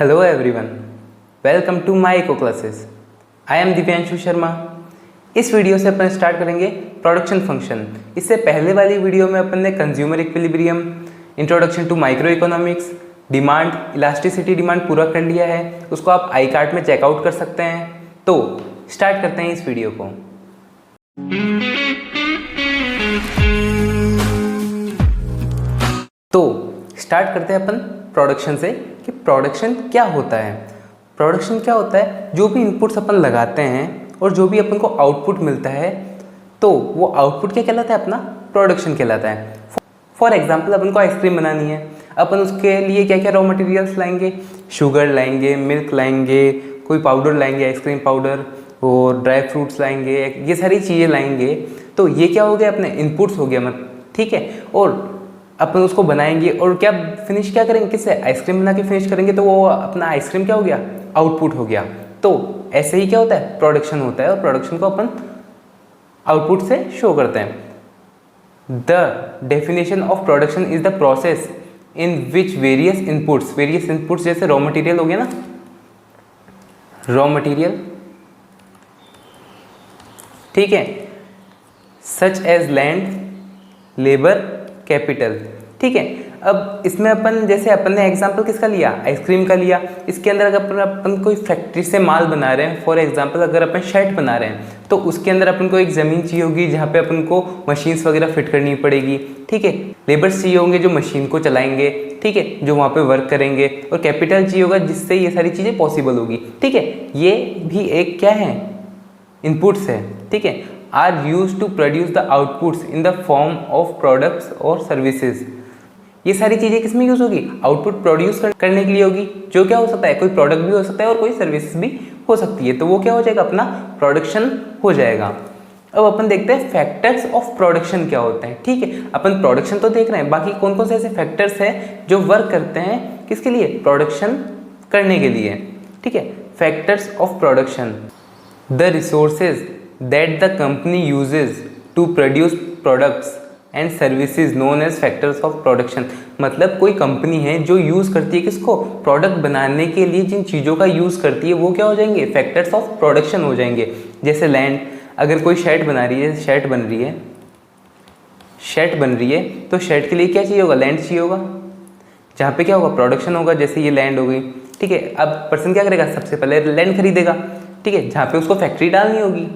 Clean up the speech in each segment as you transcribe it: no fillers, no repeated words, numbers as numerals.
Hello everyone, welcome to my eco classes. I am Divyanshu Sharma. इस video से अपन start करेंगे प्रोडक्शन फंक्शन। इससे पहले वाली वीडियो में अपन ने consumer equilibrium, introduction to micro economics, demand, elasticity demand पूरा कर लिया है। उसको आप आई कार्ड में चेकआउट कर सकते हैं। तो स्टार्ट करते हैं इस वीडियो को। तो स्टार्ट करते हैं अपन प्रोडक्शन से कि प्रोडक्शन क्या होता है। प्रोडक्शन क्या होता है, जो भी इनपुट्स अपन लगाते हैं और जो भी अपन को आउटपुट मिलता है तो वो आउटपुट क्या कहलाता है, अपना प्रोडक्शन कहलाता है। फॉर एग्जांपल अपन को आइसक्रीम बनानी है, अपन उसके लिए क्या क्या रॉ मटेरियल्स लाएंगे, शुगर लाएंगे, मिल्क लाएंगे, कोई पाउडर लाएंगे, आइसक्रीम पाउडर, और ड्राई फ्रूट्स लाएंगे, ये सारी चीज़ें लाएंगे। तो ये क्या हो गया, अपने इनपुट्स हो गया, मतलब ठीक है। और अपन उसको बनाएंगे और क्या फिनिश क्या करेंगे, किससे, आइसक्रीम बना के फिनिश करेंगे, तो वो अपना आइसक्रीम क्या हो गया, आउटपुट हो गया। तो ऐसे ही क्या होता है, प्रोडक्शन होता है, और प्रोडक्शन को अपन आउटपुट से शो करते हैं। The definition of production is the process in which various inputs जैसे रॉ मटेरियल हो गया ना, रॉ मटेरियल, ठीक है, such as land, labour, capital, ठीक है। अब इसमें अपन जैसे अपन ने एग्जांपल किसका लिया, आइसक्रीम का लिया। इसके अंदर अगर अपन कोई फैक्ट्री से माल बना रहे हैं, फॉर एग्जांपल अगर अपन शर्ट बना रहे हैं, तो उसके अंदर अपन को एक ज़मीन चाहिए होगी जहाँ पे अपन को मशीन्स वगैरह फिट करनी पड़ेगी, ठीक है। लेबर्स चाहिए होंगे जो मशीन को चलाएंगे, ठीक है, जो वहाँ पे वर्क करेंगे, और कैपिटल चाहिए होगा जिससे ये सारी चीज़ें पॉसिबल होगी, ठीक है। ये भी एक क्या है, इनपुट्स है, ठीक है। Are use to produce the outputs in the form of products और सर्विसेज। ये सारी चीज़ें किस में यूज़ होगी, आउटपुट प्रोड्यूस करने के लिए होगी, जो क्या हो सकता है, कोई प्रोडक्ट भी हो सकता है और कोई सर्विसेज भी हो सकती है। तो वो क्या हो जाएगा, अपना प्रोडक्शन हो जाएगा। अब अपन देखते हैं फैक्टर्स ऑफ प्रोडक्शन क्या होते हैं, ठीक है। अपन प्रोडक्शन तो देख रहे हैं, बाकी कौन कौन से ऐसे फैक्टर्स हैं जो वर्क करते हैं किसके लिए, प्रोडक्शन करने के लिए, ठीक है। Factors of production, the resources that the company uses to produce products and services known as factors of production। मतलब कोई कंपनी है जो यूज़ करती है किसको, प्रोडक्ट बनाने के लिए जिन चीज़ों का यूज़ करती है वो क्या हो जाएंगे, फैक्टर्स ऑफ प्रोडक्शन हो जाएंगे। जैसे लैंड, अगर कोई शर्ट बना रही है, शर्ट बन रही है तो शर्ट के लिए क्या चाहिए होगा, लैंड चाहिए होगा, जहाँ पे क्या होगा, प्रोडक्शन होगा। जैसे ये लैंड हो गई, ठीक है। अब पर्सन क्या करेगा, सबसे पहले लैंड खरीदेगा, ठीक है, जहाँ पे उसको फैक्ट्री डालनी होगी।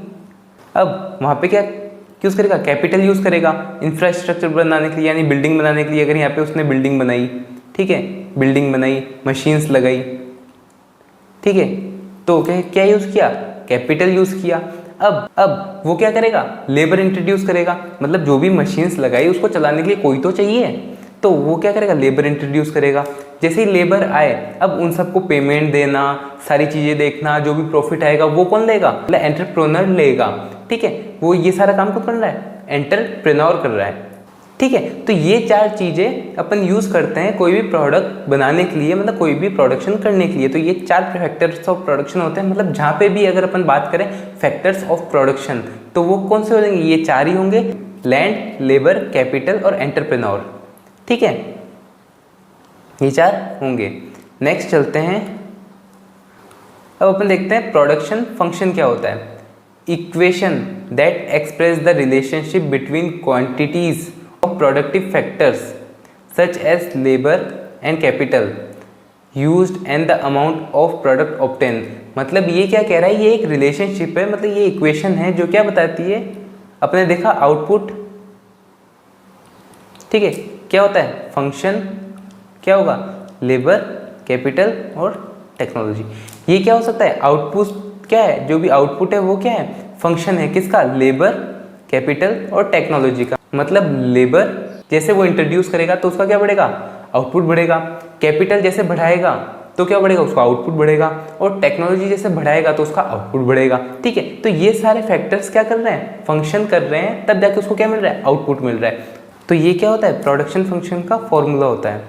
अब वहाँ पे क्या यूज़ करेगा, कैपिटल यूज़ करेगा इंफ्रास्ट्रक्चर बनाने के लिए, यानी बिल्डिंग बनाने के लिए। अगर यहाँ पे उसने बिल्डिंग बनाई, ठीक है, बिल्डिंग बनाई, मशीन्स लगाई, ठीक है, तो क्या यूज़ किया, कैपिटल यूज़ किया। अब वो क्या करेगा, लेबर इंट्रोड्यूस करेगा, मतलब जो भी मशीन्स लगाई उसको चलाने के लिए कोई तो चाहिए, तो वो क्या करेगा, लेबर इंट्रोड्यूस करेगा। जैसे ही लेबर आए, अब उन सबको पेमेंट देना, सारी चीज़ें देखना, जो भी प्रॉफिट आएगा वो कौन लेगा, मतलब एंटरप्रेन्योर लेगा, ठीक है। वो ये सारा काम कौन कर रहा है, एंटरप्रेन्योर कर रहा है, ठीक है। तो ये चार चीज़ें अपन यूज़ करते हैं कोई भी प्रोडक्ट बनाने के लिए, मतलब कोई भी प्रोडक्शन करने के लिए। तो ये चार फैक्टर्स ऑफ प्रोडक्शन होते हैं। मतलब जहाँ पे भी अगर अपन बात करें फैक्टर्स ऑफ प्रोडक्शन, तो वो कौन से हो जाएंगे, ये चार ही होंगे, लैंड, लेबर, कैपिटल और एंटरप्रेन्योर, ठीक है, ये चार होंगे। नेक्स्ट चलते हैं, अब अपन देखते हैं प्रोडक्शन फंक्शन क्या होता है। Equation that express the relationship between quantities of productive factors such as labour and capital used and the amount of product obtain. मतलब ये क्या कह रहा है, ये एक रिलेशनशिप है, मतलब ये इक्वेशन है जो क्या बताती है, अपने देखा आउटपुट, ठीक है, क्या होता है, फंक्शन क्या होगा, लेबर, कैपिटल और टेक्नोलॉजी। ये क्या हो सकता है, आउटपुट क्या है, जो भी आउटपुट है वो क्या है, फंक्शन है किसका, लेबर, कैपिटल और टेक्नोलॉजी का। मतलब लेबर जैसे वो इंट्रोड्यूस करेगा तो उसका क्या बढ़ेगा, आउटपुट बढ़ेगा। कैपिटल जैसे बढ़ाएगा तो क्या बढ़ेगा, उसका आउटपुट बढ़ेगा। और टेक्नोलॉजी जैसे बढ़ाएगा तो उसका आउटपुट बढ़ेगा, ठीक है। तो ये सारे फैक्टर्स क्या कर रहे हैं, फंक्शन कर रहे हैं, तब जाके उसको क्या मिल रहा है, आउटपुट मिल रहा है। तो ये क्या होता है, प्रोडक्शन फंक्शन का फॉर्मूला होता है,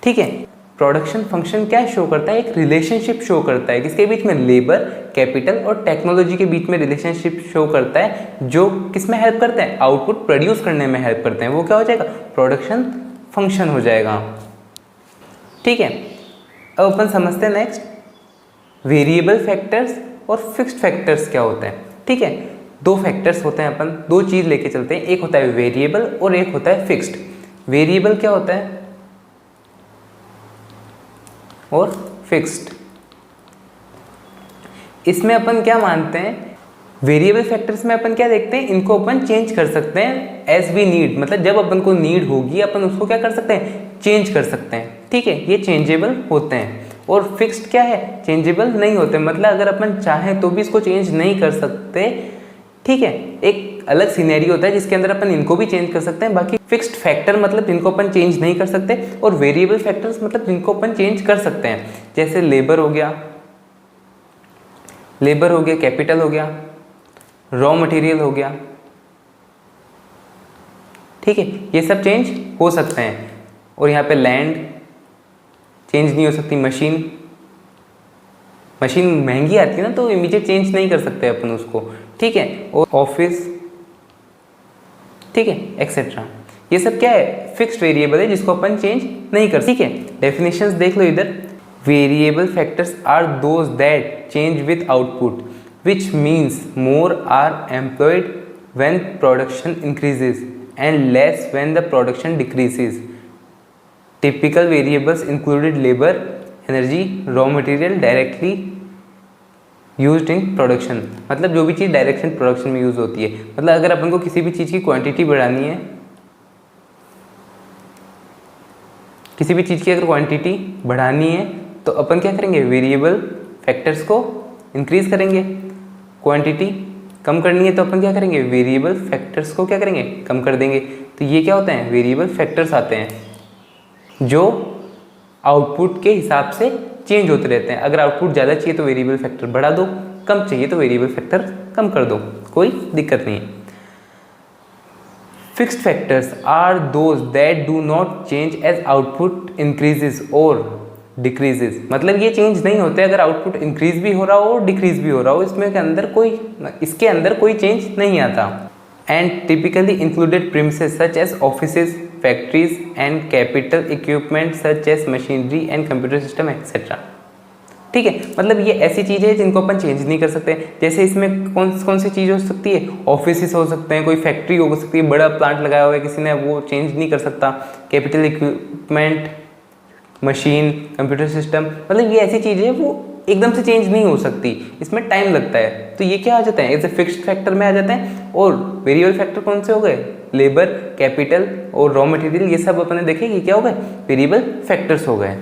ठीक है। प्रोडक्शन फंक्शन क्या शो करता है, एक रिलेशनशिप शो करता है किसके बीच में, लेबर, कैपिटल और टेक्नोलॉजी के बीच में रिलेशनशिप शो करता है, जो किस में हेल्प करते हैं, आउटपुट प्रोड्यूस करने में हेल्प करते हैं। वो क्या हो जाएगा, प्रोडक्शन फंक्शन हो जाएगा, ठीक है। अब अपन समझते हैं नेक्स्ट वेरिएबल फैक्टर्स और फिक्स्ड फैक्टर्स क्या होते हैं। ठीक है, दो फैक्टर्स होते हैं, अपन दो चीज़ लेके चलते हैं, एक होता है वेरिएबल और एक होता है फिक्स्ड। वेरिएबल क्या होता है और फिक्स्ड। इसमें अपन क्या मानते हैं, वेरिएबल फैक्टर्स में अपन क्या देखते हैं, इनको अपन चेंज कर सकते हैं एज वी नीड, मतलब जब अपन को नीड होगी अपन उसको क्या कर सकते हैं, चेंज कर सकते हैं। ठीक है, ये चेंजेबल होते हैं। और फिक्स्ड क्या है, चेंजेबल नहीं होते, मतलब अगर अपन चाहें तो भी इसको चेंज नहीं कर सकते। ठीक है, एक अलग सिनेरियो होता है जिसके अंदर अपन इनको भी चेंज कर सकते हैं। बाकी फिक्स्ड फैक्टर मतलब इनको अपन चेंज नहीं कर सकते, और वेरिएबल फैक्टर्स मतलब इनको अपन चेंज कर सकते हैं। जैसे लेबर हो गया, कैपिटल हो गया, रॉ मटेरियल हो गया। ठीक है, ये सब चेंज हो सकते हैं। और यहाँ पे लैंड चेंज नहीं हो सकती, मशीन महंगी आती है ना, तो इमीडिएट चेंज नहीं कर सकते अपन उसको। ठीक है, और ऑफिस, ठीक है, एक्सेट्रा। ये सब क्या है, फिक्स्ड वेरिएबल है जिसको अपन चेंज नहीं कर सकते। ठीक है, डेफिनेशंस देख लो इधर। Variable factors are those that change with output which means more are employed when production increases and less when the production decreases. Typical variables included labor, energy, raw material directly used in production. मतलब जो भी चीज़ direction production में use होती है, मतलब अगर अपन को किसी भी चीज़ की क्वांटिटी बढ़ानी है, किसी भी चीज़ की अगर क्वांटिटी बढ़ानी है तो अपन क्या करेंगे, वेरिएबल फैक्टर्स को इंक्रीज करेंगे। क्वांटिटी कम करनी है तो अपन क्या करेंगे, वेरिएबल फैक्टर्स को क्या करेंगे, कम कर देंगे। तो ये क्या होते हैं, वेरिएबल फैक्टर्स आते हैं जो आउटपुट के हिसाब से चेंज होते रहते हैं। अगर आउटपुट ज़्यादा चाहिए तो वेरिएबल फैक्टर बढ़ा दो, कम चाहिए तो वेरिएबल फैक्टर कम कर दो, कोई दिक्कत नहीं है। Fixed factors are those that do not change as output increases और डिक्रीजेज, मतलब ये चेंज नहीं होते अगर आउटपुट इंक्रीज भी हो रहा हो और डिक्रीज भी हो रहा हो, इसके अंदर कोई चेंज नहीं आता। And typically included premises such as offices, factories and capital equipment such as machinery and computer system etcetera. ठीक है, मतलब ये ऐसी चीज़ें हैं जिनको अपन चेंज नहीं कर सकते। जैसे इसमें कौन सी चीज़ हो सकती है, ऑफिस हो सकते हैं, कोई फैक्ट्री हो सकती है, बड़ा प्लांट लगाया हुआ है किसी ने, वो चेंज नहीं कर सकता। Capital equipment, machine, computer system, मतलब ये ऐसी चीज़ें वो एकदम से चेंज नहीं हो सकती, इसमें टाइम लगता है। तो ये क्या आ जाता है, एज ए फिक्स्ड फैक्टर में आ जाते हैं। और वेरिएबल फैक्टर कौन से हो गए, लेबर, कैपिटल और रॉ मटेरियल, ये सब अपने देखे ये क्या हो गए, वेरिएबल फैक्टर्स हो गए।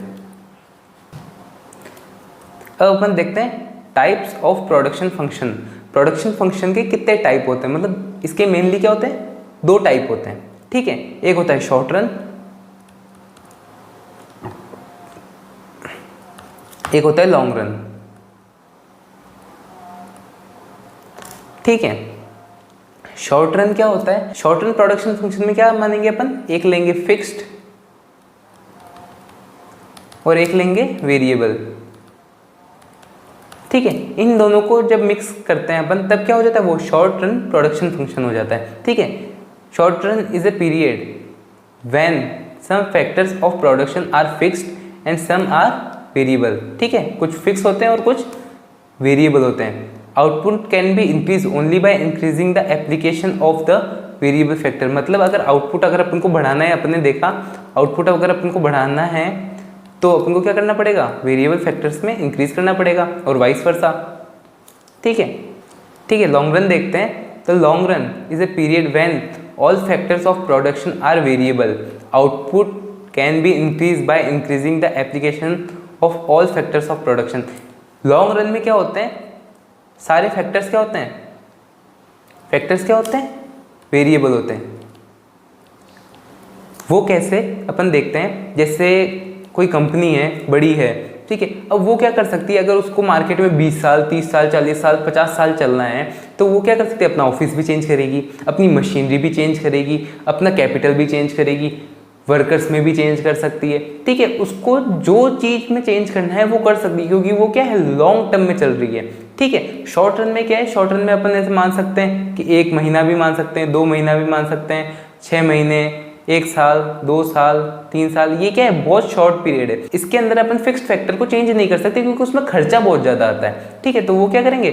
अब अपन देखते हैं types of production function. Production function के कितने टाइप होते हैं, मतलब इसके मेनली क्या होते हैं, दो टाइप होते हैं। ठीक है, एक होता है शॉर्ट रन, एक होता है लॉन्ग रन। ठीक है, शॉर्ट रन क्या होता है, शॉर्ट रन प्रोडक्शन फंक्शन में क्या मानेंगे अपन, एक लेंगे फिक्स्ड और एक लेंगे वेरिएबल। ठीक है, इन दोनों को जब मिक्स करते हैं अपन तब क्या हो जाता है, वो शॉर्ट रन प्रोडक्शन फंक्शन हो जाता है। ठीक है, short run is a period when some factors of production are fixed and some are variable. ठीक है, कुछ फिक्स होते हैं और कुछ वेरिएबल होते हैं। Output can be increase only by increasing the application of the variable factor, मतलब अगर आउटपुट अगर अपन को बढ़ाना है, अपने देखा आउटपुट अगर अपन को बढ़ाना है तो अपन को क्या करना पड़ेगा, वेरिएबल फैक्टर्स में इंक्रीज करना पड़ेगा और वाइस वर्सा। ठीक है, लॉन्ग रन देखते हैं। तो long run is a period when all factors of production are variable, output can be increase by increasing the application of all factors of production. Long run में क्या होते हैं, सारे फैक्टर्स क्या होते हैं, वेरिएबल होते हैं। वो कैसे अपन देखते हैं, जैसे कोई कंपनी है, बड़ी है, ठीक है, अब वो क्या कर सकती है, अगर उसको मार्केट में 20 साल 30 साल 40 साल 50 साल चलना है तो वो क्या कर सकती है, अपना ऑफिस भी चेंज करेगी, अपनी मशीनरी भी चेंज करेगी, अपना कैपिटल भी चेंज करेगी, वर्कर्स में भी चेंज कर सकती है। ठीक है, उसको जो चीज़ में चेंज करना है वो कर सकती है, क्योंकि वो क्या है, लॉन्ग टर्म में चल रही है। ठीक है, शॉर्ट रन में क्या है, शॉर्ट रन में अपन ऐसे मान सकते हैं कि 1 महीना भी मान सकते हैं, 2 महीना भी मान सकते हैं, 6 महीने, 1 साल, 2 साल, 3 साल, ये क्या है, बहुत शॉर्ट पीरियड है। इसके अंदर अपन फिक्स्ड फैक्टर को चेंज नहीं कर सकते क्योंकि उसमें खर्चा बहुत ज़्यादा आता है, ठीक है। तो वो क्या करेंगे,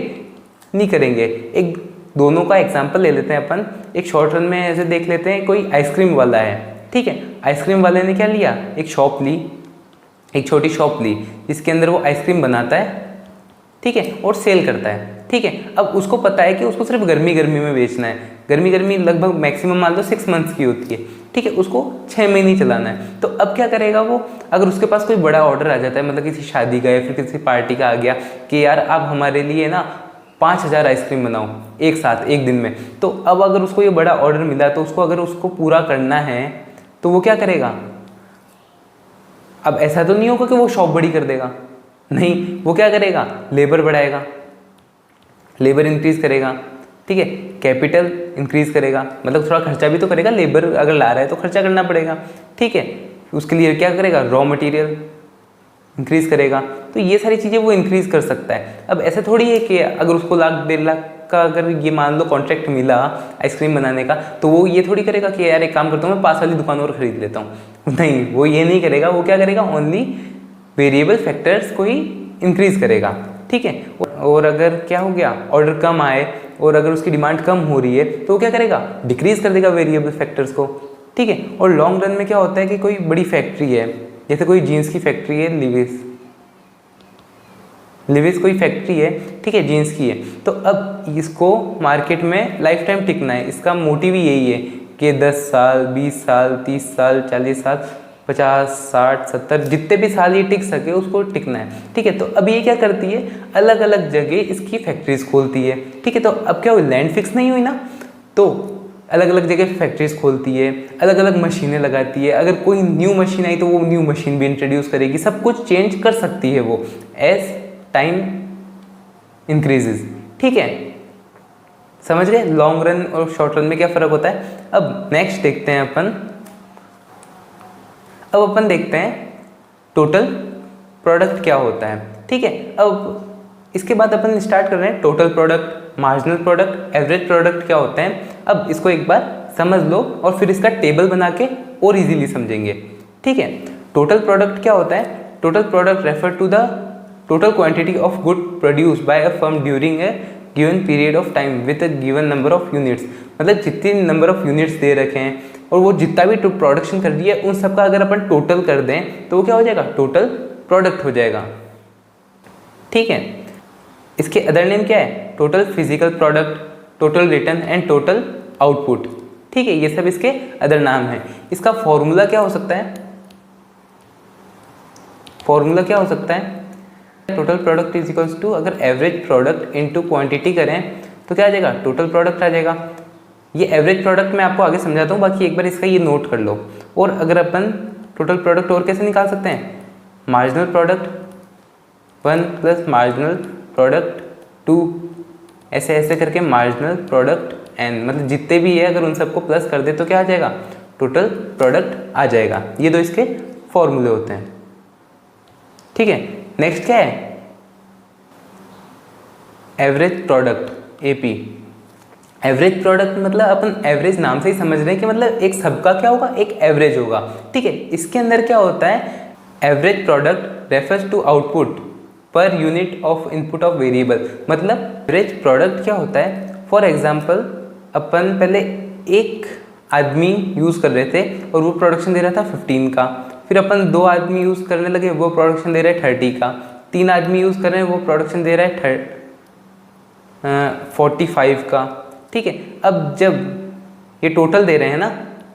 नहीं करेंगे। एक दोनों का एग्जाम्पल ले लेते हैं अपन। एक शॉर्ट रन में ऐसे देख लेते हैं, कोई आइसक्रीम वाला है, ठीक है। आइसक्रीम वाले ने क्या लिया, एक शॉप ली, एक छोटी शॉप ली जिसके अंदर वो आइसक्रीम बनाता है, ठीक है, और सेल करता है, ठीक है। अब उसको पता है कि उसको सिर्फ गर्मी गर्मी में बेचना है। गर्मी लगभग मैक्सिमम मान लो 6 मंथ्स की होती है, ठीक है। उसको 6 महीने ही चलाना है। तो अब क्या करेगा वो, अगर उसके पास कोई बड़ा ऑर्डर आ जाता है, मतलब किसी शादी का या फिर किसी पार्टी का आ गया कि यार आप हमारे लिए ना 5000 आइसक्रीम बनाओ एक साथ, एक दिन में। तो अब अगर उसको ये बड़ा ऑर्डर मिला तो उसको अगर उसको पूरा करना है तो वो क्या करेगा। अब ऐसा तो नहीं होगा कि वो शॉप बड़ी कर देगा, नहीं, वो क्या करेगा, लेबर बढ़ाएगा, लेबर इंक्रीज करेगा, ठीक है। कैपिटल इंक्रीज करेगा, मतलब थोड़ा खर्चा भी तो करेगा, लेबर अगर ला रहा है तो खर्चा करना पड़ेगा, ठीक है। उसके लिए क्या करेगा, रॉ मटेरियल इंक्रीज करेगा। तो ये सारी चीज़ें वो इंक्रीज कर सकता है। अब ऐसे थोड़ी है कि अगर उसको 1,00,000-1,50,000 का अगर ये मान लो कॉन्ट्रैक्ट मिला आइसक्रीम बनाने का, तो वो ये थोड़ी करेगा कि यार एक काम करता हूँ मैं पास वाली दुकान और खरीद लेता हूँ, नहीं, वो ये नहीं करेगा। वो क्या करेगा, ओनली वेरिएबल फैक्टर्स को ही इंक्रीज करेगा, ठीक है। और अगर क्या हो गया, ऑर्डर कम आए और अगर उसकी डिमांड कम हो रही है तो वो क्या करेगा, डिक्रीज कर देगा वेरिएबल फैक्टर्स को, ठीक है। और लॉन्ग रन में क्या होता है कि कोई बड़ी फैक्ट्री है, जैसे कोई जीन्स की फैक्ट्री है, लिविस कोई फैक्ट्री है, ठीक है, जीन्स की है। तो अब इसको मार्केट में लाइफ टाइम टिकना है। इसका मोटिव ही यही है कि 10 साल, 20 साल, 30 साल, 40 साल, 50, 60, 70 जितने भी साल ये टिक सके उसको टिकना है, ठीक है। तो अब ये क्या करती है, अलग अलग जगह इसकी फैक्ट्रीज खोलती है, ठीक है। तो अब क्या हुई, लैंड फिक्स नहीं हुई ना, तो अलग अलग जगह फैक्ट्रीज खोलती है, अलग अलग मशीनें लगाती है। अगर कोई न्यू मशीन आई तो वो न्यू मशीन भी इंट्रोड्यूस करेगी, सब कुछ चेंज कर सकती है वो एज टाइम इंक्रीजेज, ठीक है। समझ गए लॉन्ग रन और शॉर्ट रन में क्या फ़र्क होता है। अब नेक्स्ट देखते हैं अपन, अब अपन देखते हैं टोटल प्रोडक्ट क्या होता है, ठीक है। अब इसके बाद अपन स्टार्ट कर रहे हैं total product, marginal product, average product क्या होते हैं। अब इसको एक बार समझ लो और फिर इसका टेबल बना के और इजीली समझेंगे, ठीक है। टोटल प्रोडक्ट क्या होता है, total product refer to the total quantity of good produce by a firm during a given period of time with a given number of units. मतलब जितने नंबर ऑफ यूनिट्स दे रखे हैं और वो जितना भी प्रोडक्शन कर रही है उन सब का अगर अपन टोटल कर दें तो वो क्या हो जाएगा, टोटल प्रोडक्ट हो जाएगा, ठीक है। इसके अदर नेम क्या है, total physical product, total return and total output, ठीक है। ये सब इसके अदर नाम है। इसका फॉर्मूला क्या हो सकता है, फॉर्मूला क्या हो सकता है, total product is equals to, अगर एवरेज प्रोडक्ट इनटू क्वांटिटी करें तो क्या आ जाएगा, टोटल प्रोडक्ट आ जाएगा। ये एवरेज प्रोडक्ट मैं आपको आगे समझाता हूँ, बाकी एक बार इसका ये नोट कर लो। और अगर अपन टोटल प्रोडक्ट और कैसे निकाल सकते हैं, marginal product 1 plus marginal product 2, ऐसे ऐसे करके मार्जिनल प्रोडक्ट n, मतलब जितने भी है अगर उन सबको प्लस कर दे तो क्या आ जाएगा, टोटल प्रोडक्ट आ जाएगा। ये दो इसके फॉर्मूले होते हैं, ठीक है। नेक्स्ट क्या है, average product AP. Average product मतलब अपन एवरेज नाम से ही समझ रहे हैं कि मतलब एक सबका क्या होगा, एक एवरेज होगा, ठीक है। इसके अंदर क्या होता है, average product refers to output per unit of input of variable. मतलब एवरेज प्रोडक्ट क्या होता है, फॉर एग्जांपल अपन पहले एक आदमी यूज़ कर रहे थे और वो प्रोडक्शन दे रहा था 15 का, फिर अपन 2 आदमी यूज़ करने लगे, वो प्रोडक्शन दे रहा है 30 का, 3 आदमी यूज़ कर रहे हैं, वो प्रोडक्शन दे रहा है 45 का, ठीक है। अब जब ये टोटल दे रहे हैं ना,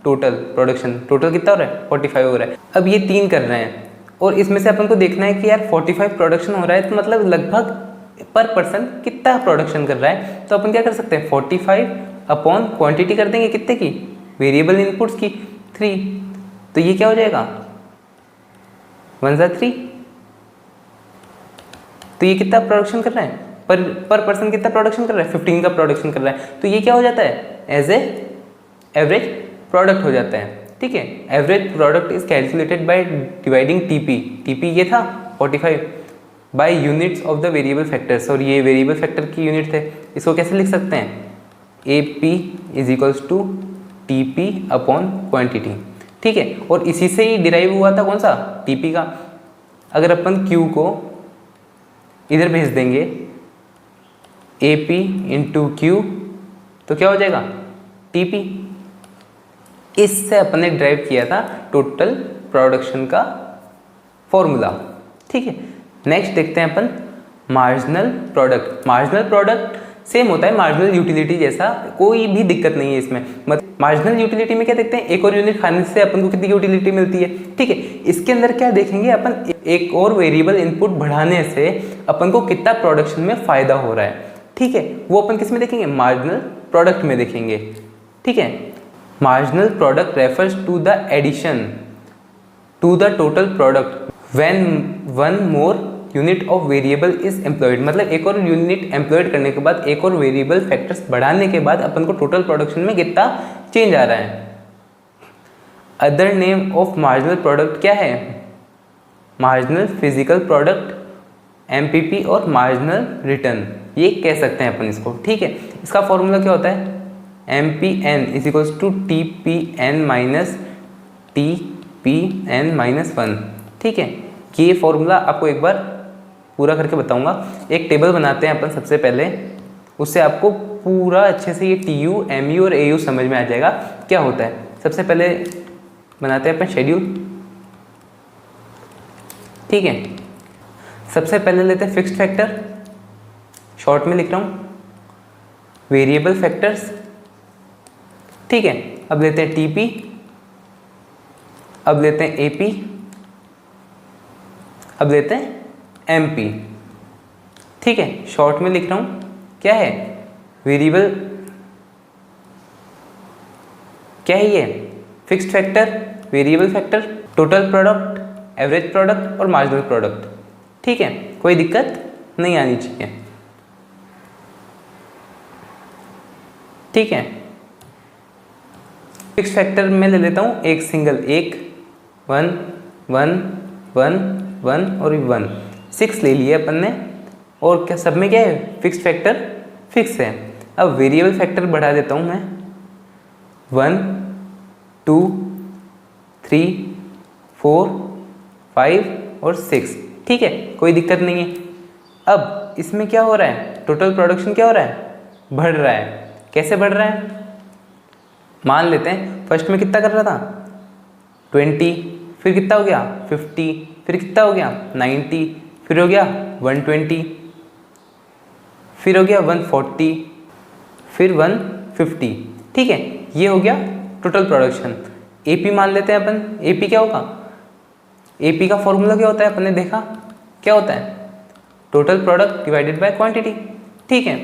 टोटल प्रोडक्शन, टोटल कितना हो रहा है, 45 हो रहा है। अब ये 3 कर रहे हैं और इसमें से अपन को देखना है कि यार 45 प्रोडक्शन हो रहा है तो मतलब लगभग पर पर्सन कितना प्रोडक्शन कर रहा है। तो अपन क्या कर सकते हैं, 45 अपॉन क्वांटिटी कर देंगे कितने की, वेरिएबल इनपुट्स की 3। तो ये क्या हो जाएगा, 1 × 3। तो ये कितना प्रोडक्शन कर रहा है, पर पर्सन कितना प्रोडक्शन कर रहा है, 15 का प्रोडक्शन कर रहा है। तो ये क्या हो जाता है, एज ए एवरेज प्रोडक्ट हो जाता है, ठीक है। Average product is calculated by dividing TP ये था 45 by units of the variable factors, और ये वेरिएबल फैक्टर की यूनिट थे। इसको कैसे लिख सकते हैं, AP is equals to TP upon quantity. ठीक है, और इसी से ही डिराइव हुआ था कौन सा, टीपी का। अगर अपन क्यू को इधर भेज देंगे ए पी इंटू क्यू तो क्या हो जाएगा, टीपी। इससे अपन ने ड्राइव किया था टोटल प्रोडक्शन का फॉर्मूला। ठीक है, नेक्स्ट देखते हैं अपन marginal product. Marginal product same होता है मार्जिनल यूटिलिटी जैसा, कोई भी दिक्कत नहीं है इसमें। मतलब मार्जिनल यूटिलिटी में क्या देखते हैं, एक और यूनिट खाने से अपन को कितनी यूटिलिटी मिलती है। ठीक है, इसके अंदर क्या देखेंगे अपन, एक और वेरिएबल इनपुट बढ़ाने से अपन को कितना प्रोडक्शन में फायदा हो रहा है। ठीक है, वो अपन किस में देखेंगे, मार्जिनल प्रोडक्ट में देखेंगे। ठीक है, marginal product refers to the addition to the total product when one more unit of variable is employed. मतलब एक और यूनिट एम्प्लॉयड करने के बाद, एक और वेरिएबल फैक्टर्स बढ़ाने के बाद अपन को टोटल प्रोडक्शन में कितना चेंज आ रहा है। Other name of marginal product क्या है, मार्जिनल फिजिकल प्रोडक्ट, एमपीपी और मार्जिनल रिटर्न, ये कह सकते हैं अपन इसको। ठीक है, इसका फॉर्मूला क्या होता है, M P N is equals to T P N minus T P N minus one. ठीक है, ये फॉर्मूला आपको एक बार पूरा करके बताऊंगा। एक टेबल बनाते हैं अपन सबसे पहले, उससे आपको पूरा अच्छे से ये टी यू एम यू और ए यू समझ में आ जाएगा क्या होता है। सबसे पहले बनाते हैं अपन शेड्यूल। ठीक है, सबसे पहले लेते हैं फिक्स्ड फैक्टर, शॉर्ट में लिख रहा हूँ वेरिएबल फैक्टर्स। ठीक है, अब लेते हैं टीपी, अब लेते हैं एपी, अब लेते हैं एमपी। ठीक है, शॉर्ट में लिख रहा हूं क्या है, वेरिएबल क्या है ये, fixed factor, variable factor, total product, average product और मार्जिनल प्रोडक्ट। ठीक है, कोई दिक्कत नहीं आनी चाहिए। ठीक है, फिक्स्ड फैक्टर में ले लेता हूं एक सिंगल, एक, वन वन वन वन और वन, 6 ले लिए अपन ने। और क्या सब में क्या है, फिक्स्ड फैक्टर फिक्स है। अब वेरिएबल फैक्टर बढ़ा देता हूँ मैं, 1 2 3 4 5 और 6। ठीक है, कोई दिक्कत नहीं है। अब इसमें क्या हो रहा है, टोटल प्रोडक्शन क्या हो रहा है, बढ़ रहा है। कैसे बढ़ रहा है, मान लेते हैं फर्स्ट में कितना कर रहा था 20, फिर कितना हो गया 50, फिर कितना हो गया 90, फिर हो गया 120, फिर हो गया 140, फिर 150। ठीक है, ये हो गया टोटल प्रोडक्शन। एपी मान लेते हैं अपन, एपी क्या होगा, एपी का फॉर्मूला क्या होता है, अपन ने देखा क्या होता है, total product divided by quantity. ठीक है,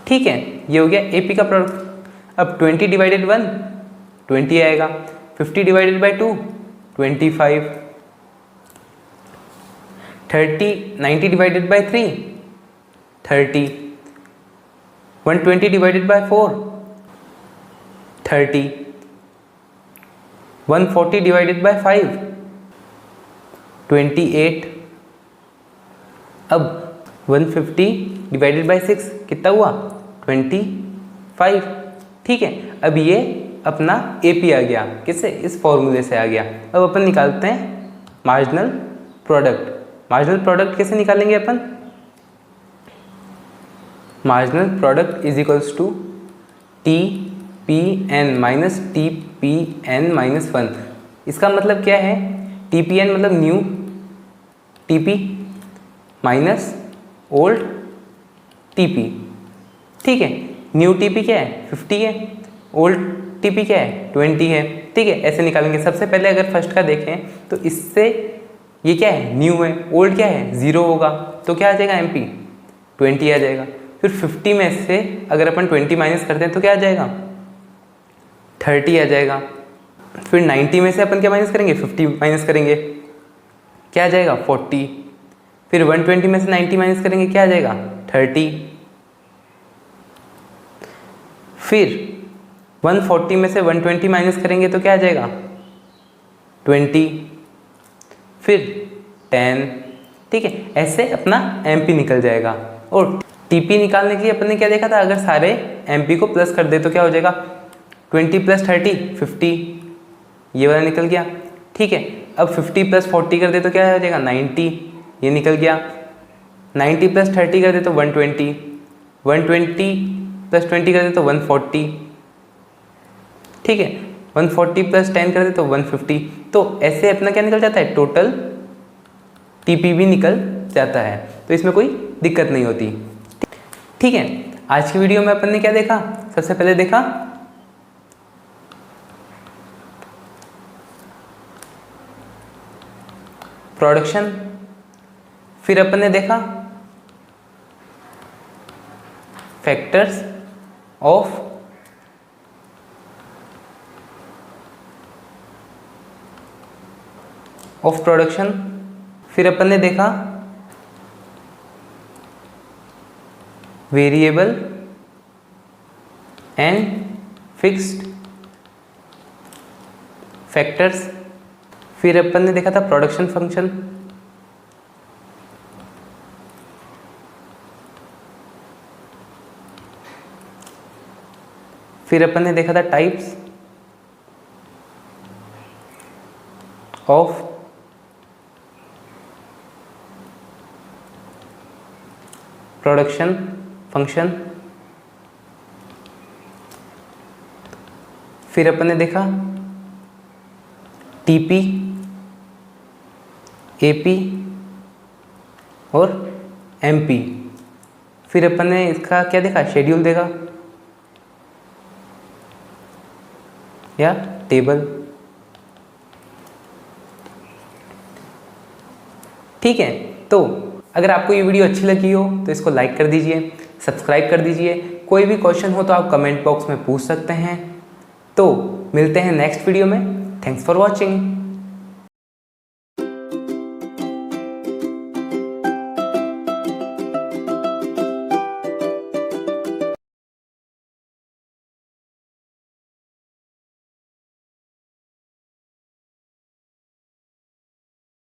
ठीक है, ये हो गया एपी का प्रोडक्ट। अब 20 डिवाइडेड 1 20 आएगा, 50 divided by 2 25, 90 divided by 3 30, 120 divided by 4 30, 140 divided by 5 28। अब 150 डिवाइडेड बाय 6 कितना हुआ 25। ठीक है, अब ये अपना एपी आ गया, किससे, इस फॉर्मूले से आ गया। अब अपन निकालते हैं मार्जिनल प्रोडक्ट। मार्जिनल प्रोडक्ट कैसे निकालेंगे अपन, marginal product is equals to T P N minus T P N minus 1। इसका मतलब क्या है, टी पी एन मतलब new TP minus old TP. ठीक है, न्यू टीपी क्या है 50 है, ओल्ड टीपी क्या है 20 है। ठीक है, ऐसे निकालेंगे। सबसे पहले अगर फर्स्ट का देखें तो इससे ये क्या है, न्यू है, ओल्ड क्या है 0 होगा, तो क्या आ जाएगा एमपी 20 आ जाएगा। फिर 50 में से अगर अपन 20 माइनस करते हैं तो क्या आ जाएगा 30 आ जाएगा। फिर 90 में से अपन क्या माइनस करेंगे 50 माइनस करेंगे, क्या आ जाएगा 40। फिर 120 में से 90 माइनस करेंगे, क्या आ जाएगा 30। फिर 140 में से 120 माइनस करेंगे तो क्या आ जाएगा 20, फिर 10। ठीक है, ऐसे अपना एमपी निकल जाएगा। और टीपी निकालने के लिए अपन ने क्या देखा था, अगर सारे एमपी को प्लस कर दे तो क्या हो जाएगा 20 + 30 50, ये वाला निकल गया। ठीक है, अब 50 + 40 कर दे तो क्या हो जाएगा 90, ये निकल गया। 90 + 30 कर दे तो 120, 120 + 20 कर दे तो 140। ठीक है, 140 + 10 कर दे तो 150। तो ऐसे अपना क्या निकल जाता है, टोटल टीपी भी निकल जाता है, तो इसमें कोई दिक्कत नहीं होती। ठीक है, आज की वीडियो में अपन ने क्या देखा, सबसे पहले देखा प्रोडक्शन, फिर अपन ने देखा फैक्टर्स ऑफ प्रोडक्शन, फिर अपन ने देखा वेरिएबल एंड फिक्स्ड फैक्टर्स, फिर अपन ने देखा था प्रोडक्शन फंक्शन, फिर अपन ने देखा था टाइप्स ऑफ प्रोडक्शन फंक्शन, फिर अपन ने देखा टीपी, एपी और एमपी, फिर अपन ने इसका क्या देखा, शेड्यूल देखा या टेबल। ठीक है, तो अगर आपको ये वीडियो अच्छी लगी हो तो इसको लाइक कर दीजिए, सब्सक्राइब कर दीजिए। कोई भी क्वेश्चन हो तो आप कमेंट बॉक्स में पूछ सकते हैं। तो मिलते हैं नेक्स्ट वीडियो में। Thanks for watching.